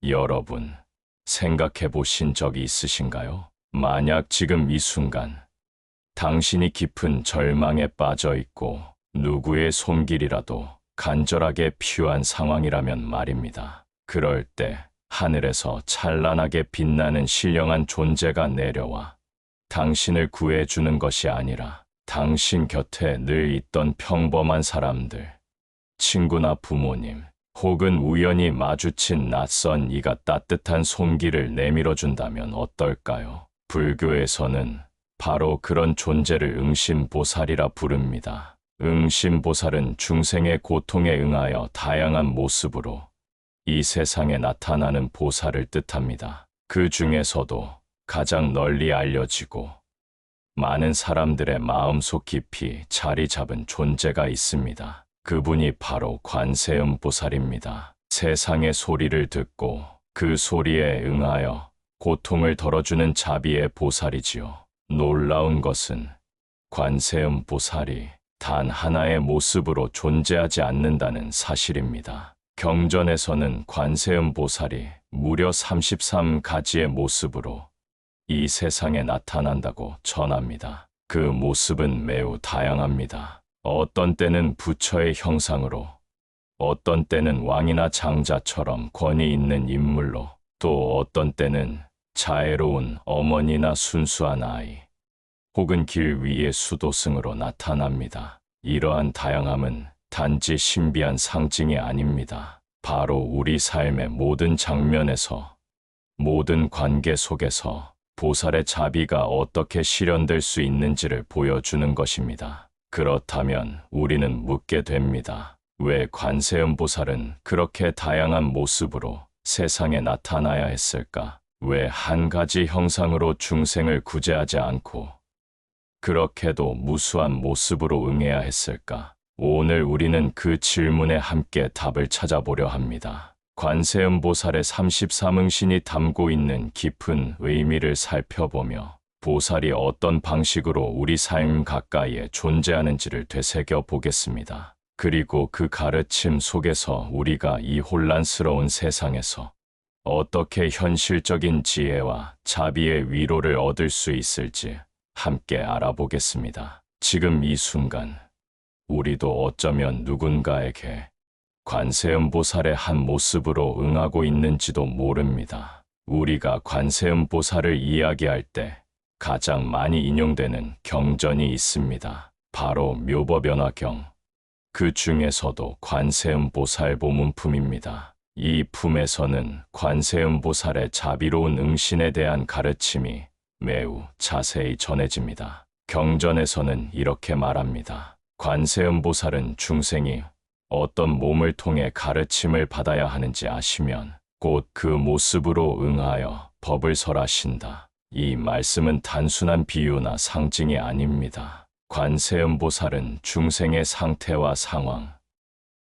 여러분, 생각해 보신 적이 있으신가요? 만약 지금 이 순간 당신이 깊은 절망에 빠져 있고 누구의 손길이라도 간절하게 필요한 상황이라면 말입니다. 그럴 때 하늘에서 찬란하게 빛나는 신령한 존재가 내려와 당신을 구해주는 것이 아니라 당신 곁에 늘 있던 평범한 사람들, 친구나 부모님, 혹은 우연히 마주친 낯선 이가 따뜻한 손길을 내밀어준다면 어떨까요? 불교에서는 바로 그런 존재를 응심보살이라 부릅니다. 응심보살은 중생의 고통에 응하여 다양한 모습으로 이 세상에 나타나는 보살을 뜻합니다. 그 중에서도 가장 널리 알려지고 많은 사람들의 마음속 깊이 자리 잡은 존재가 있습니다. 그분이 바로 관세음보살입니다. 세상의 소리를 듣고 그 소리에 응하여 고통을 덜어주는 자비의 보살이지요. 놀라운 것은 관세음보살이 단 하나의 모습으로 존재하지 않는다는 사실입니다. 경전에서는 관세음보살이 무려 33가지의 모습으로 이 세상에 나타난다고 전합니다. 그 모습은 매우 다양합니다. 어떤 때는 부처의 형상으로, 어떤 때는 왕이나 장자처럼 권위 있는 인물로, 또 어떤 때는 자애로운 어머니나 순수한 아이, 혹은 길 위의 수도승으로 나타납니다. 이러한 다양함은 단지 신비한 상징이 아닙니다. 바로 우리 삶의 모든 장면에서, 모든 관계 속에서 보살의 자비가 어떻게 실현될 수 있는지를 보여주는 것입니다. 그렇다면 우리는 묻게 됩니다. 왜 관세음보살은 그렇게 다양한 모습으로 세상에 나타나야 했을까? 왜 한 가지 형상으로 중생을 구제하지 않고 그렇게도 무수한 모습으로 응해야 했을까? 오늘 우리는 그 질문에 함께 답을 찾아보려 합니다. 관세음보살의 33응신이 담고 있는 깊은 의미를 살펴보며 보살이 어떤 방식으로 우리 삶 가까이에 존재하는지를 되새겨 보겠습니다. 그리고 그 가르침 속에서 우리가 이 혼란스러운 세상에서 어떻게 현실적인 지혜와 자비의 위로를 얻을 수 있을지 함께 알아보겠습니다. 지금 이 순간 우리도 어쩌면 누군가에게 관세음보살의 한 모습으로 응하고 있는지도 모릅니다. 우리가 관세음보살을 이야기할 때 가장 많이 인용되는 경전이 있습니다. 바로 묘법연화경. 그 중에서도 관세음보살 보문품입니다. 이 품에서는 관세음보살의 자비로운 응신에 대한 가르침이 매우 자세히 전해집니다. 경전에서는 이렇게 말합니다. 관세음보살은 중생이 어떤 몸을 통해 가르침을 받아야 하는지 아시면 곧 그 모습으로 응하여 법을 설하신다. 이 말씀은 단순한 비유나 상징이 아닙니다. 관세음보살은 중생의 상태와 상황,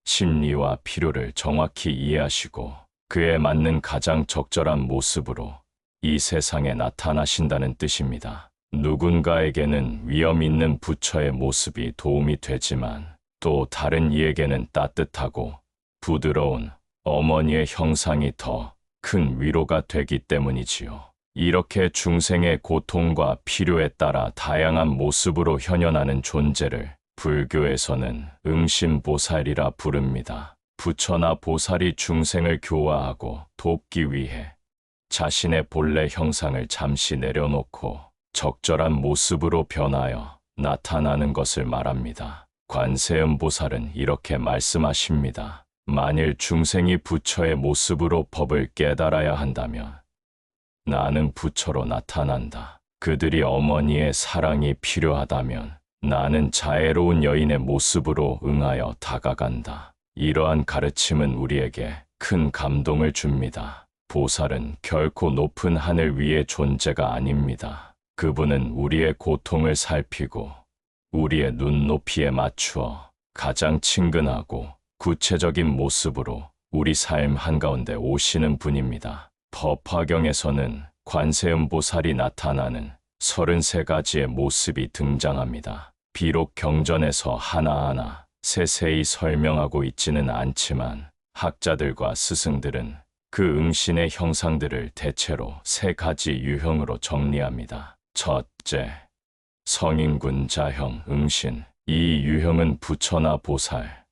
심리와 필요를 정확히 이해하시고 그에 맞는 가장 적절한 모습으로 이 세상에 나타나신다는 뜻입니다. 누군가에게는 위험 있는 부처의 모습이 도움이 되지만 또 다른 이에게는 따뜻하고 부드러운 어머니의 형상이 더 큰 위로가 되기 때문이지요. 이렇게 중생의 고통과 필요에 따라 다양한 모습으로 현현하는 존재를 불교에서는 응심보살이라 부릅니다. 부처나 보살이 중생을 교화하고 돕기 위해 자신의 본래 형상을 잠시 내려놓고 적절한 모습으로 변하여 나타나는 것을 말합니다. 관세음보살은 이렇게 말씀하십니다. 만일 중생이 부처의 모습으로 법을 깨달아야 한다면 나는 부처로 나타난다. 그들이 어머니의 사랑이 필요하다면 나는 자애로운 여인의 모습으로 응하여 다가간다. 이러한 가르침은 우리에게 큰 감동을 줍니다. 보살은 결코 높은 하늘 위의 존재가 아닙니다. 그분은 우리의 고통을 살피고 우리의 눈높이에 맞추어 가장 친근하고 구체적인 모습으로 우리 삶 한가운데 오시는 분입니다. 법화경에서는 관세음보살이 나타나는 33가지의 모습이 등장합니다. 비록 경전에서 하나하나 세세히 설명하고 있지는 않지만 학자들과 스승들은 그 응신의 형상들을 대체로 세 가지 유형으로 정리합니다. 첫째, 성인군 자형 응신. 이 유형은 부처나 보살,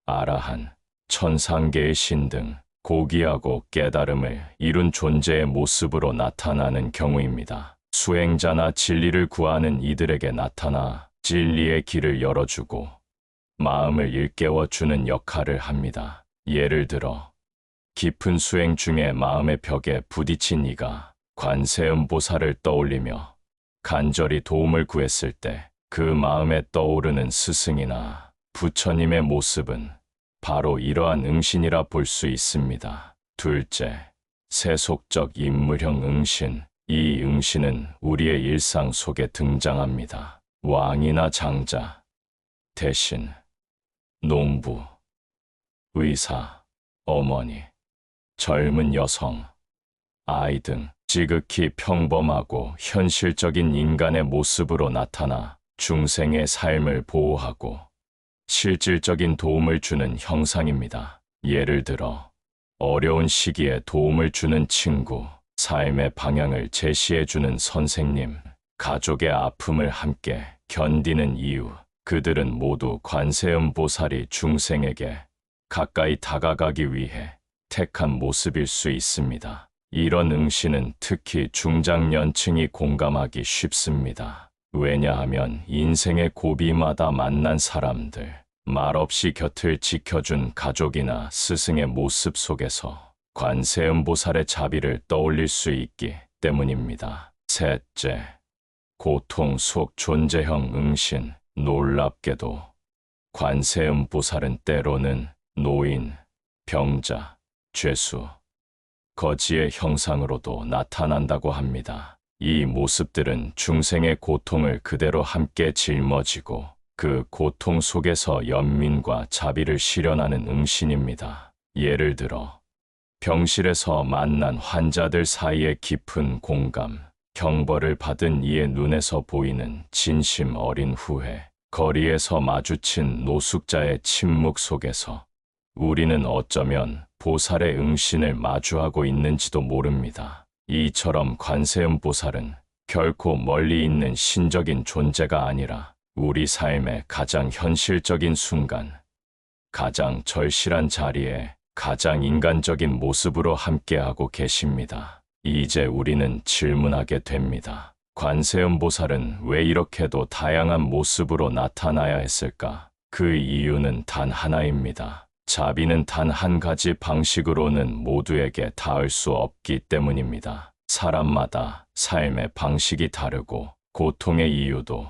아라한, 천상계의 신 등 고귀하고 깨달음을 이룬 존재의 모습으로 나타나는 경우입니다. 수행자나 진리를 구하는 이들에게 나타나 진리의 길을 열어주고 마음을 일깨워주는 역할을 합니다. 예를 들어 깊은 수행 중에 마음의 벽에 부딪힌 이가 관세음보살을 떠올리며 간절히 도움을 구했을 때 그 마음에 떠오르는 스승이나 부처님의 모습은 바로 이러한 응신이라 볼 수 있습니다. 둘째, 세속적 인물형 응신. 이 응신은 우리의 일상 속에 등장합니다. 왕이나 장자, 대신, 농부, 의사, 어머니, 젊은 여성, 아이 등 지극히 평범하고 현실적인 인간의 모습으로 나타나 중생의 삶을 보호하고 실질적인 도움을 주는 형상입니다. 예를 들어 어려운 시기에 도움을 주는 친구, 삶의 방향을 제시해주는 선생님, 가족의 아픔을 함께 견디는 이유, 그들은 모두 관세음보살이 중생에게 가까이 다가가기 위해 택한 모습일 수 있습니다. 이런 응신은 특히 중장년층이 공감하기 쉽습니다. 왜냐하면 인생의 고비마다 만난 사람들, 말없이 곁을 지켜준 가족이나 스승의 모습 속에서 관세음보살의 자비를 떠올릴 수 있기 때문입니다. 셋째, 고통 속 존재형 응신. 놀랍게도 관세음보살은 때로는 노인, 병자, 죄수, 거지의 형상으로도 나타난다고 합니다. 이 모습들은 중생의 고통을 그대로 함께 짊어지고 그 고통 속에서 연민과 자비를 실현하는 응신입니다. 예를 들어 병실에서 만난 환자들 사이의 깊은 공감, 형벌을 받은 이의 눈에서 보이는 진심 어린 후회, 거리에서 마주친 노숙자의 침묵 속에서 우리는 어쩌면 보살의 응신을 마주하고 있는지도 모릅니다. 이처럼 관세음보살은 결코 멀리 있는 신적인 존재가 아니라 우리 삶의 가장 현실적인 순간, 가장 절실한 자리에 가장 인간적인 모습으로 함께하고 계십니다. 이제 우리는 질문하게 됩니다. 관세음보살은 왜 이렇게도 다양한 모습으로 나타나야 했을까? 그 이유는 단 하나입니다. 자비는 단 한 가지 방식으로는 모두에게 닿을 수 없기 때문입니다. 사람마다 삶의 방식이 다르고 고통의 이유도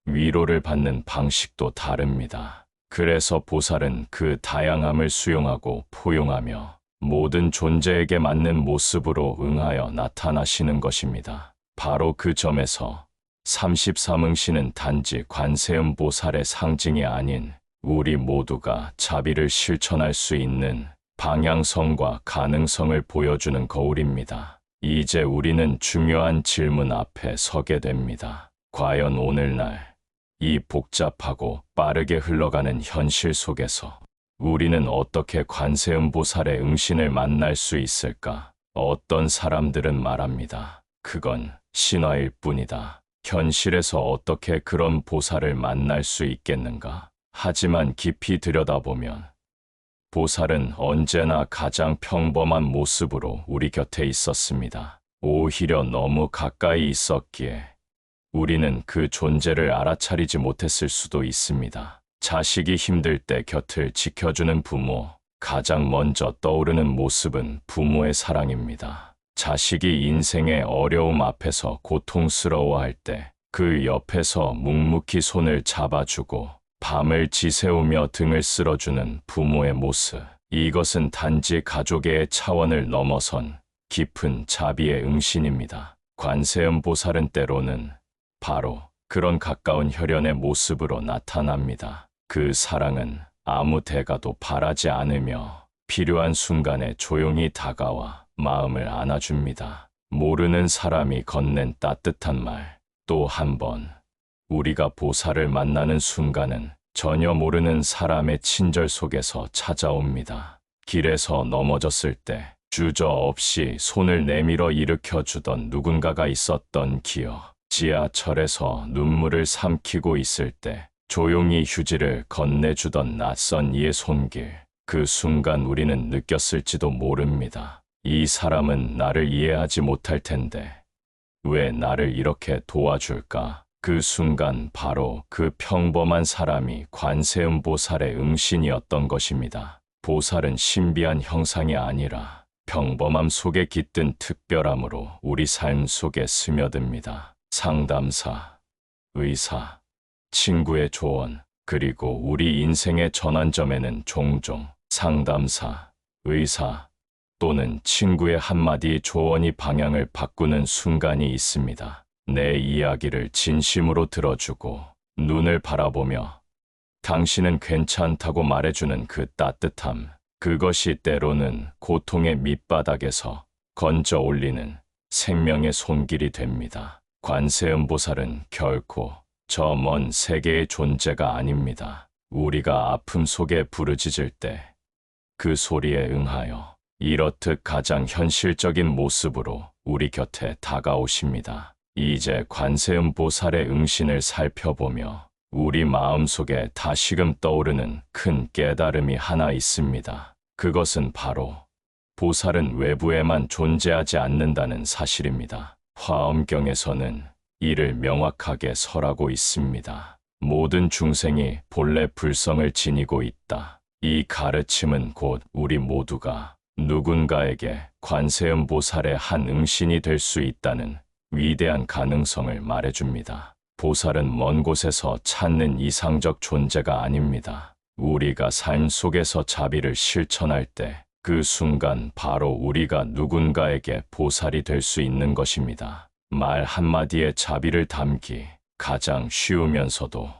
위로를 받는 방식도 다릅니다. 그래서 보살은 그 다양함을 수용하고 포용하며 모든 존재에게 맞는 모습으로 응하여 나타나시는 것입니다. 바로 그 점에서 33응신은 단지 관세음보살의 상징이 아닌 우리 모두가 자비를 실천할 수 있는 방향성과 가능성을 보여주는 거울입니다. 이제 우리는 중요한 질문 앞에 서게 됩니다. 과연 오늘날 이 복잡하고 빠르게 흘러가는 현실 속에서 우리는 어떻게 관세음보살의 응신을 만날 수 있을까? 어떤 사람들은 말합니다. 그건 신화일 뿐이다. 현실에서 어떻게 그런 보살을 만날 수 있겠는가? 하지만 깊이 들여다보면 보살은 언제나 가장 평범한 모습으로 우리 곁에 있었습니다. 오히려 너무 가까이 있었기에 우리는 그 존재를 알아차리지 못했을 수도 있습니다. 자식이 힘들 때 곁을 지켜주는 부모, 가장 먼저 떠오르는 모습은 부모의 사랑입니다. 자식이 인생의 어려움 앞에서 고통스러워할 때 그 옆에서 묵묵히 손을 잡아주고 밤을 지새우며 등을 쓸어주는 부모의 모습. 이것은 단지 가족의 차원을 넘어선 깊은 자비의 응신입니다. 관세음보살은 때로는 바로 그런 가까운 혈연의 모습으로 나타납니다. 그 사랑은 아무 대가도 바라지 않으며 필요한 순간에 조용히 다가와 마음을 안아줍니다. 모르는 사람이 건넨 따뜻한 말. 또 한 번 우리가 보살을 만나는 순간은 전혀 모르는 사람의 친절 속에서 찾아옵니다. 길에서 넘어졌을 때, 주저없이 손을 내밀어 일으켜주던 누군가가 있었던 기억. 지하철에서 눈물을 삼키고 있을 때 조용히 휴지를 건네주던 낯선 이의 손길. 그 순간 우리는 느꼈을지도 모릅니다. 이 사람은 나를 이해하지 못할 텐데 왜 나를 이렇게 도와줄까? 그 순간 바로 그 평범한 사람이 관세음보살의 응신이었던 것입니다. 보살은 신비한 형상이 아니라 평범함 속에 깃든 특별함으로 우리 삶 속에 스며듭니다. 상담사, 의사, 친구의 조언, 그리고 우리 인생의 전환점에는 종종 상담사, 의사 또는 친구의 한마디 조언이 방향을 바꾸는 순간이 있습니다. 내 이야기를 진심으로 들어주고 눈을 바라보며 당신은 괜찮다고 말해주는 그 따뜻함, 그것이 때로는 고통의 밑바닥에서 건져 올리는 생명의 손길이 됩니다. 관세음보살은 결코 저 먼 세계의 존재가 아닙니다. 우리가 아픔 속에 부르짖을 때 그 소리에 응하여 이렇듯 가장 현실적인 모습으로 우리 곁에 다가오십니다. 이제 관세음보살의 응신을 살펴보며 우리 마음속에 다시금 떠오르는 큰 깨달음이 하나 있습니다. 그것은 바로 보살은 외부에만 존재하지 않는다는 사실입니다. 화엄경에서는 이를 명확하게 설하고 있습니다. 모든 중생이 본래 불성을 지니고 있다. 이 가르침은 곧 우리 모두가 누군가에게 관세음보살의 한 응신이 될 수 있다는 위대한 가능성을 말해줍니다. 보살은 먼 곳에서 찾는 이상적 존재가 아닙니다. 우리가 삶 속에서 자비를 실천할 때 그 순간 바로 우리가 누군가에게 보살이 될 수 있는 것입니다. 말 한마디에 자비를 담기 가장 쉬우면서도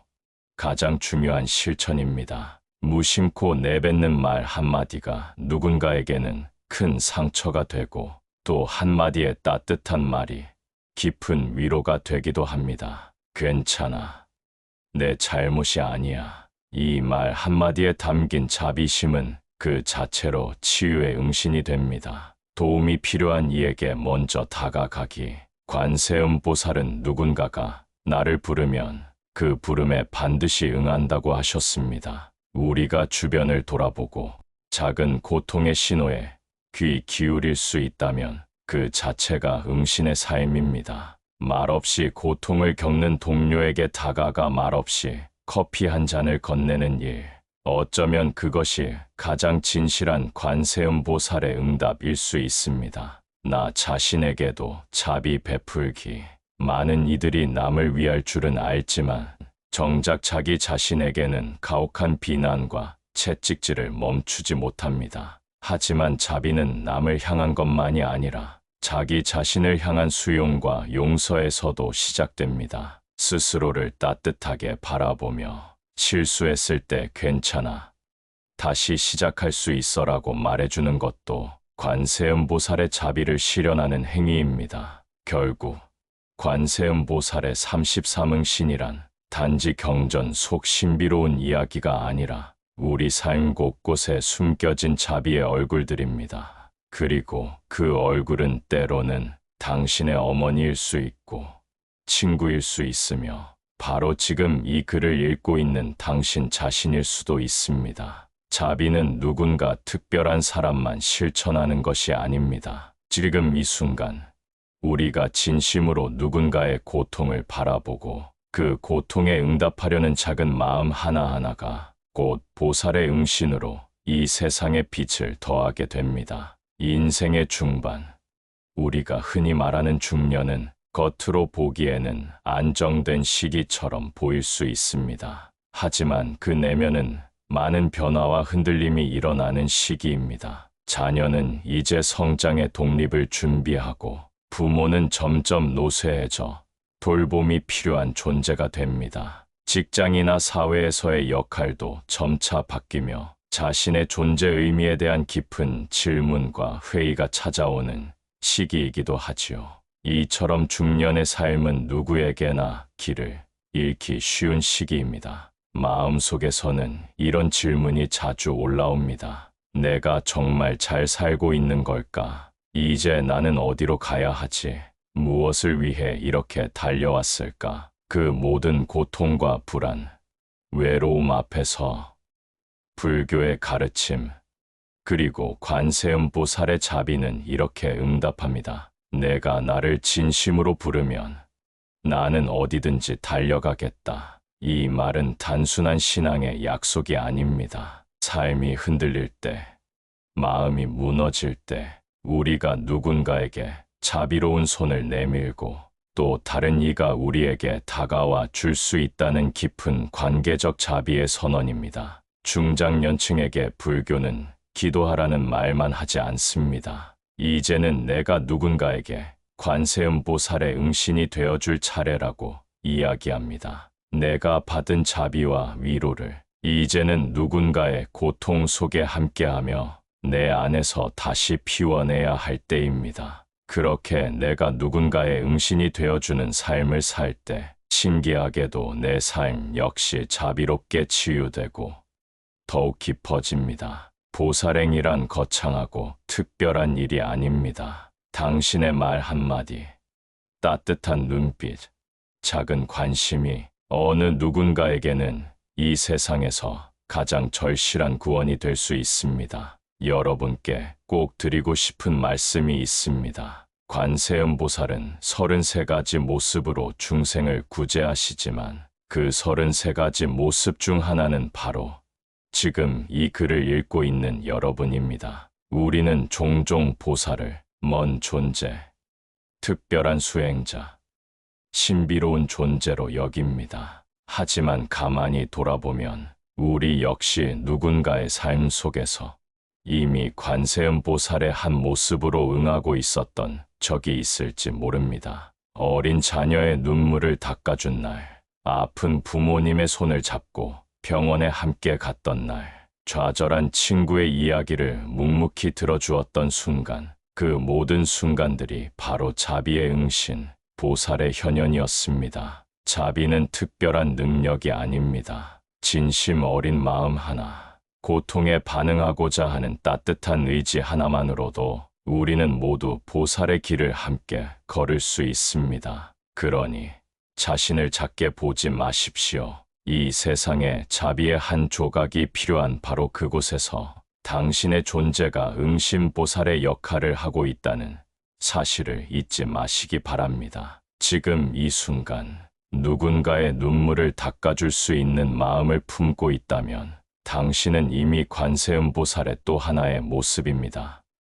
가장 중요한 실천입니다. 무심코 내뱉는 말 한마디가 누군가에게는 큰 상처가 되고 또 한마디의 따뜻한 말이 깊은 위로가 되기도 합니다. 괜찮아. 내 잘못이 아니야. 이 말 한마디에 담긴 자비심은 그 자체로 치유의 응신이 됩니다. 도움이 필요한 이에게 먼저 다가가기. 관세음보살은 누군가가 나를 부르면 그 부름에 반드시 응한다고 하셨습니다. 우리가 주변을 돌아보고 작은 고통의 신호에 귀 기울일 수 있다면 그 자체가 응신의 삶입니다. 말없이 고통을 겪는 동료에게 다가가 말없이 커피 한 잔을 건네는 일. 어쩌면 그것이 가장 진실한 관세음보살의 응답일 수 있습니다. 나 자신에게도 자비 베풀기. 많은 이들이 남을 위할 줄은 알지만 정작 자기 자신에게는 가혹한 비난과 채찍질을 멈추지 못합니다. 하지만 자비는 남을 향한 것만이 아니라 자기 자신을 향한 수용과 용서에서도 시작됩니다. 스스로를 따뜻하게 바라보며 실수했을 때 괜찮아. 다시 시작할 수 있어라고 말해주는 것도 관세음보살의 자비를 실현하는 행위입니다. 결국 관세음보살의 33응신이란 단지 경전 속 신비로운 이야기가 아니라 우리 삶 곳곳에 숨겨진 자비의 얼굴들입니다. 그리고 그 얼굴은 때로는 당신의 어머니일 수 있고 친구일 수 있으며 바로 지금 이 글을 읽고 있는 당신 자신일 수도 있습니다. 자비는 누군가 특별한 사람만 실천하는 것이 아닙니다. 지금 이 순간 우리가 진심으로 누군가의 고통을 바라보고 그 고통에 응답하려는 작은 마음 하나하나가 곧 보살의 응신으로 이 세상의 빛을 더하게 됩니다. 인생의 중반, 우리가 흔히 말하는 중년은 겉으로 보기에는 안정된 시기처럼 보일 수 있습니다. 하지만 그 내면은 많은 변화와 흔들림이 일어나는 시기입니다. 자녀는 이제 성장의 독립을 준비하고 부모는 점점 노쇠해져 돌봄이 필요한 존재가 됩니다. 직장이나 사회에서의 역할도 점차 바뀌며 자신의 존재 의미에 대한 깊은 질문과 회의가 찾아오는 시기이기도 하지요. 이처럼 중년의 삶은 누구에게나 길을 잃기 쉬운 시기입니다. 마음속에서는 이런 질문이 자주 올라옵니다. 내가 정말 잘 살고 있는 걸까? 이제 나는 어디로 가야 하지? 무엇을 위해 이렇게 달려왔을까? 그 모든 고통과 불안, 외로움 앞에서 불교의 가르침, 그리고 관세음보살의 자비는 이렇게 응답합니다. 내가 나를 진심으로 부르면 나는 어디든지 달려가겠다. 이 말은 단순한 신앙의 약속이 아닙니다. 삶이 흔들릴 때, 마음이 무너질 때, 우리가 누군가에게 자비로운 손을 내밀고 또 다른 이가 우리에게 다가와 줄 수 있다는 깊은 관계적 자비의 선언입니다. 중장년층에게 불교는 기도하라는 말만 하지 않습니다. 이제는 내가 누군가에게 관세음보살의 응신이 되어줄 차례라고 이야기합니다. 내가 받은 자비와 위로를 이제는 누군가의 고통 속에 함께하며 내 안에서 다시 피워내야 할 때입니다. 그렇게 내가 누군가의 응신이 되어주는 삶을 살 때 신기하게도 내 삶 역시 자비롭게 치유되고 더욱 깊어집니다. 보살행이란 거창하고 특별한 일이 아닙니다. 당신의 말 한마디, 따뜻한 눈빛, 작은 관심이 어느 누군가에게는 이 세상에서 가장 절실한 구원이 될 수 있습니다. 여러분께 꼭 드리고 싶은 말씀이 있습니다. 관세음보살은 33가지 모습으로 중생을 구제하시지만 그 33가지 모습 중 하나는 바로 지금 이 글을 읽고 있는 여러분입니다. 우리는 종종 보살을 먼 존재, 특별한 수행자, 신비로운 존재로 여깁니다. 하지만 가만히 돌아보면 우리 역시 누군가의 삶 속에서 이미 관세음보살의 한 모습으로 응하고 있었던 적이 있을지 모릅니다. 어린 자녀의 눈물을 닦아준 날, 아픈 부모님의 손을 잡고 병원에 함께 갔던 날, 좌절한 친구의 이야기를 묵묵히 들어주었던 순간, 그 모든 순간들이 바로 자비의 응신, 보살의 현현이었습니다. 자비는 특별한 능력이 아닙니다. 진심 어린 마음 하나, 고통에 반응하고자 하는 따뜻한 의지 하나만으로도 우리는 모두 보살의 길을 함께 걸을 수 있습니다. 그러니 자신을 작게 보지 마십시오. 이 세상에 자비의 한 조각이 필요한 바로 그곳에서 당신의 존재가 응심보살의 역할을 하고 있다는 사실을 잊지 마시기 바랍니다. 지금 이 순간 누군가의 눈물을 닦아줄 수 있는 마음을 품고 있다면 당신은 이미 관세음보살의 또 하나의 모습입니다.